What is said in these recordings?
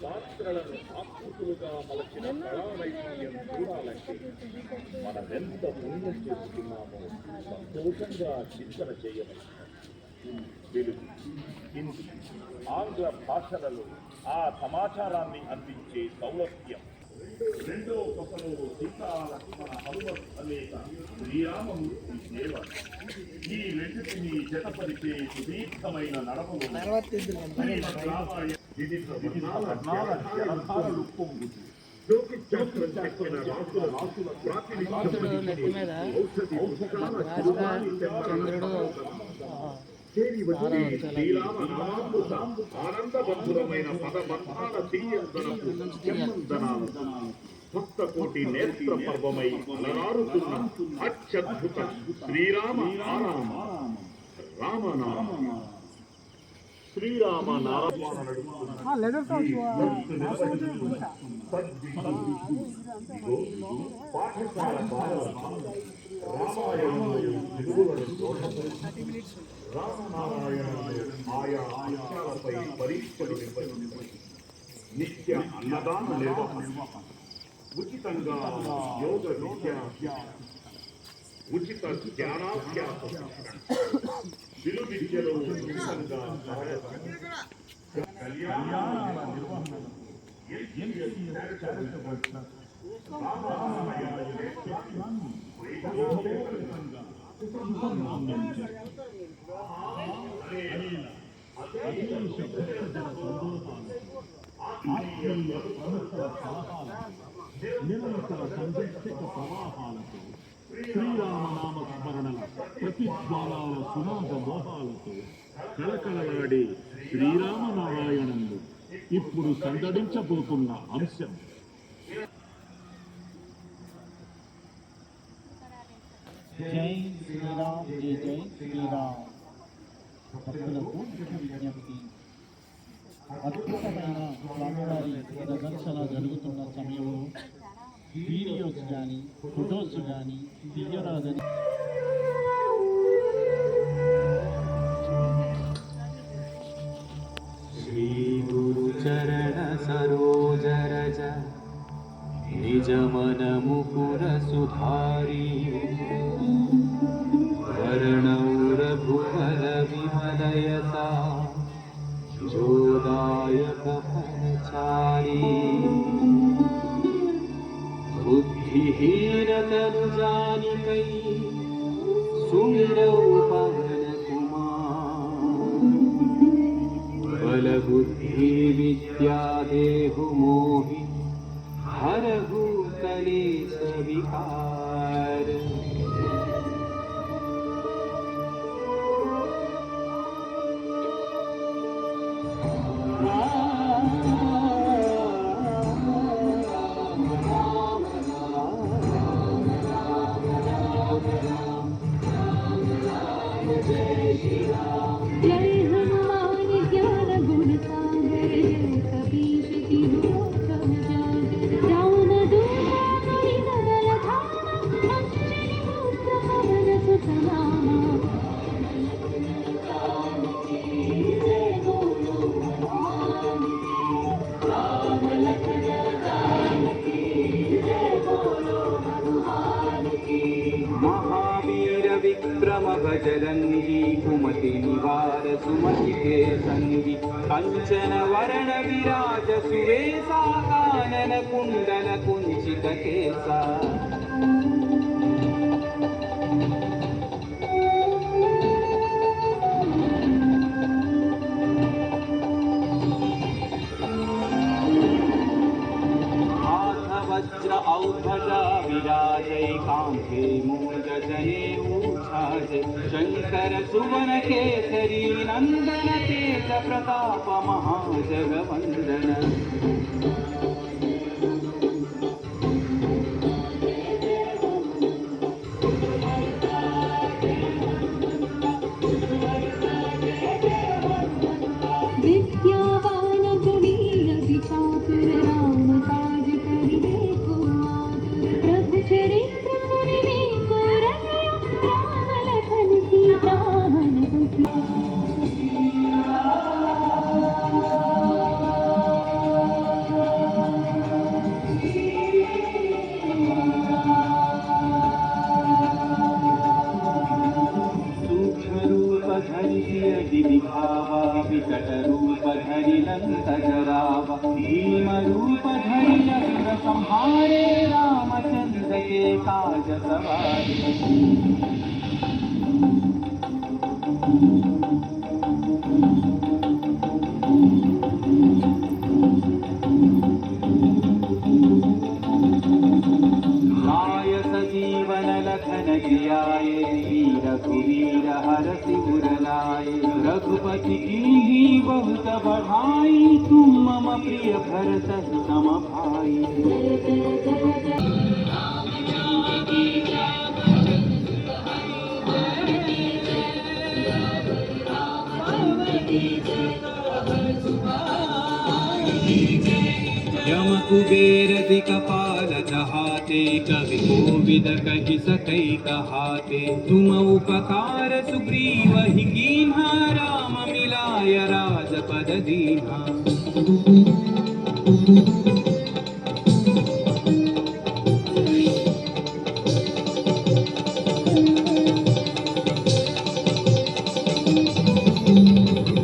పాత్రలను ఆకృతులుగా మలచిన కళానైపుణ్యం చూడాలంటే మనమెంత పుణ్యం చేస్తున్నామో సంతోషంగా చింతన చేయవచ్చు. తెలుగు, హిందీ, ఆంగ్ల భాషలలో ఆ సమాచారాన్ని అందించే సౌలభ్యం రెండో కథలో సీతా లక్ష్మణ హనుమత్ అనేక శ్రీరామమూర్తి సేవ ఈ రెండింటినీ జతపరిచే సుదీర్ఘమైన నడవలు జలధారలు పొంగుతూ ఆనందబంధురమైన పదబంధాల భక్త కోటి నేత్ర పర్వమై అలరారుతున్న అత్యద్భుత శ్రీరామ ఆరామ రామనామ శ్రీరామ పాఠశాల రామనారాయణ ఆయా అంశాలపై పరీక్షలు నిర్వహించారు. నిత్య అన్నదాన నిర్వహణ, ఉచితంగా యోగ విద్య, ఉచిత ధ్యానాభ్యాసం, విలు విద్యలో ఉచితంగా కళ్యాణాల నిర్వహణ, నిరంతర సంరక్షక ప్రవాహాలతో శ్రీరామనామ స్మరణల ప్రతిజ్వాలాల సునాద మోహాలతో కళకళలాడే శ్రీరామనారాయణుడు ఇప్పుడు సందడించబోతున్న అంశం. జై శ్రీరామ్, జై జై శ్రీరామ్. భక్తులకు విజ్ఞప్తి. అద్భుతమైన స్వామివారి ప్రదర్శన జరుగుతున్న సమయంలో వీడియోస్ కానీ ఫొటోస్ కానీ తీయరాదని శ్రీ గురు చరణ సరోజ రజ నిజ మన ముకుర సుధారీ వర్ణౌర భువన విమలయతా जोदायक फलचारी बुद्धिहीन तनु जानिकै सुमिरौ पवन कुमार बल बुद्धि विद्या देहु मोहि हरहु कलेश विकार भजरंगी कुमति निवार सुमति के संगी कंचन वरण विराज सुवेशा कानन कुंडल कुंचित केसा हाथ वज्र औध्वजा विराजै कांधे मूंज जनेऊ शंकर सुवन केसरी नंदन तेज प्रताप महाजगवंदन यदि दिखावा विकट रूप धरि लंक जरावा भीम रूप धरि असुर संहारे रामचंद्र के काज सवारे जीवन लखन जियाए वीर रघुवीर हरषि उर लाए रघुपति की बहुत बढ़ाई तुम मम प्रिय भरत सम भाई। यम कुबेर दिक्पाल चहाते कवि कोविद कहि सकै कहाते तुम उपकार सुग्रीव ही कीन्हा राम मिलाय राजपद दीन्हा।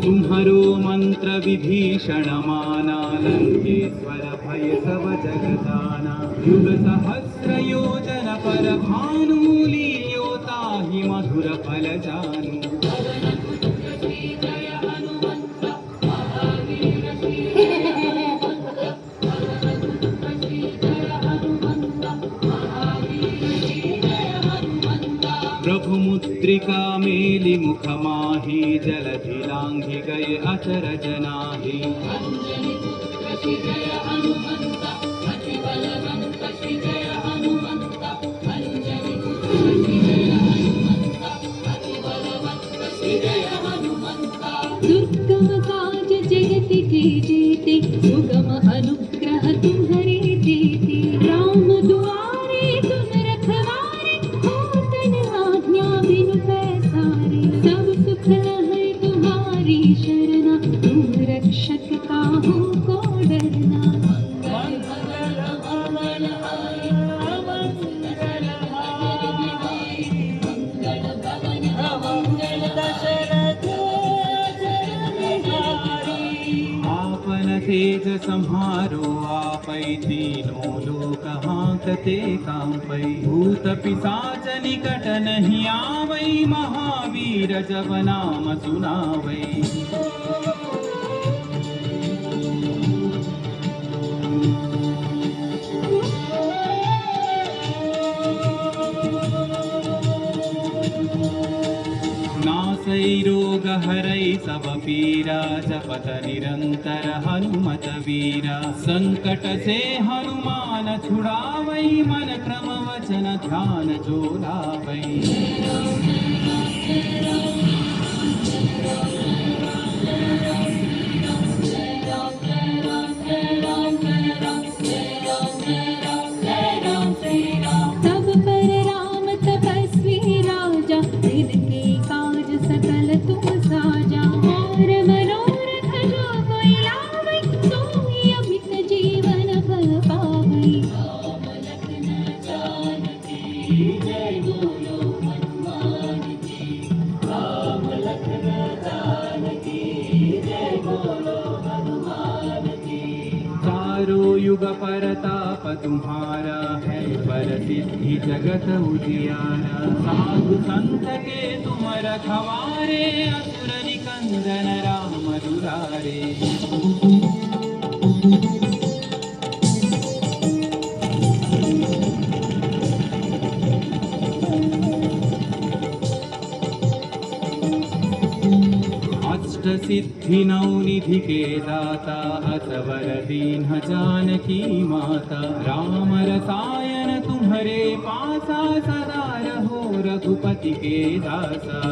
तुम्हरो मंत्र विभीषण माना लंकेश्वर भय सब जग जाना युग सहस्र योजन पर भानु लील्यो ताहि मधुर फल जानु। प्रभु मुद्रिका मेलि मुख माहि जलधि लांघि गए अचरज नाहि। दुर्गम काज जगति के जेते सुगम अनुग्रह तुम्हारे जेते राम दुआरे तुम रखवारे होतन आज्ञा बिनु पैसारे सब सुख है तुम्हारी शरणा तुम रक्षक काहू को डरना। तेज सम्हारो आपै तीनों लोक हांकते कांपै भूत पिशाच निकट नहीं आवै महावीर जब नाम सुनावै। नासै रोग हरै सब पीरा जपत निरंतर हनुमत वीरा संकट से हनुमान छुड़ावै मन क्रम वचन ध्यान जो लावै। तब पर राम तपस्वी राजा तिनके काज सकल तुम साजा और मनोरथ जो कोई लावै सोई अमित जीवन फल पावै। राम लखन जानकी जय बोलो हनुमान की राम लखन जानकी जय बोलो हनुमान की। चारों युग परताप तुम्हारा है पर सिद्धि जगत उजियारा साधु संत के तुम रखवारे असुर निकंदन राम दुलारे। अष्ट सिद्धि नौ निधि के दाता असवर दीन्ह जानकी माता राम रसायन तुम्हारे पासा सदा रहो रघुपति के दासा।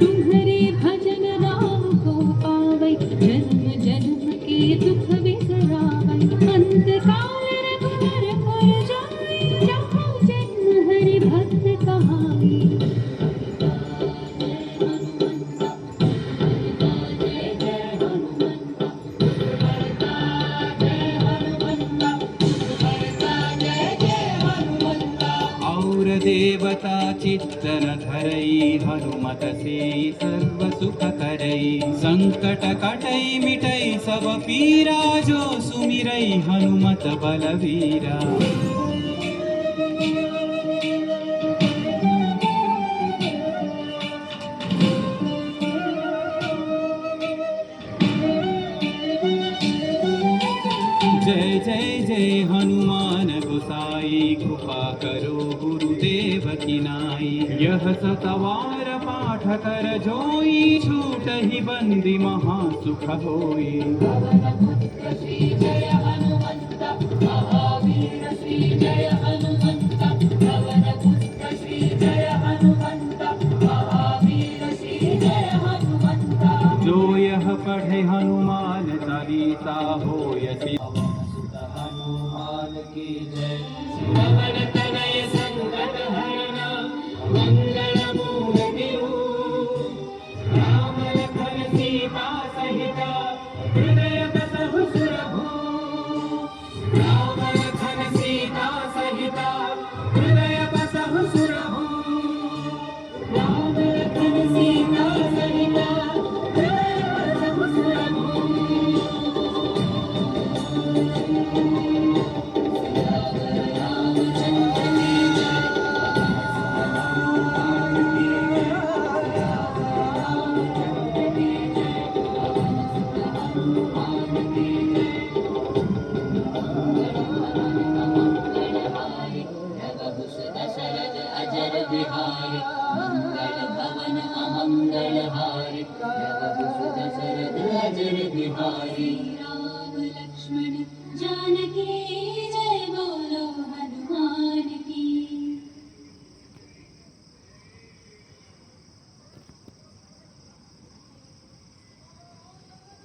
तुम्हारे भजन राम को पावै जन्म जन्म के दुख बिसरावै अंत काल रघुवर पुर जाई जहाँ जन्म चित्तन धरई हनुमत से सर्व सुख करई संकट कटई मिटई सब पीरा जो सुमिरई हनुमत बलवीरा जय जय जय हनुमान गोसाई कृपा करो गुरुदेव की नाई यह सतवार पाठ कर जोई छूट ही बंदी महा सुख होई श्री जय हनुमंत महावीर श्री जय हनुमंत पवन पुत्र श्री जय हनुमंत महावीर श्री जय हनुमंत जो यह पढ़े हनुमान चालीसा होय सिद्धि हनुमान की जय। पवन तनय संकट हरना मंगल मूर्ति राम लखन सीता सहित हृदय बसहु सुरभूप राम लखन सीता सहित हृदय बसहु सुरभूप राम लखन सीता सहित हृदय बसहु सुरभूप दशरथ अजर बिहारी मंगल भवन अमंगल हारी दशरथ अजर बिहारी राम लक्ष्मण जानकी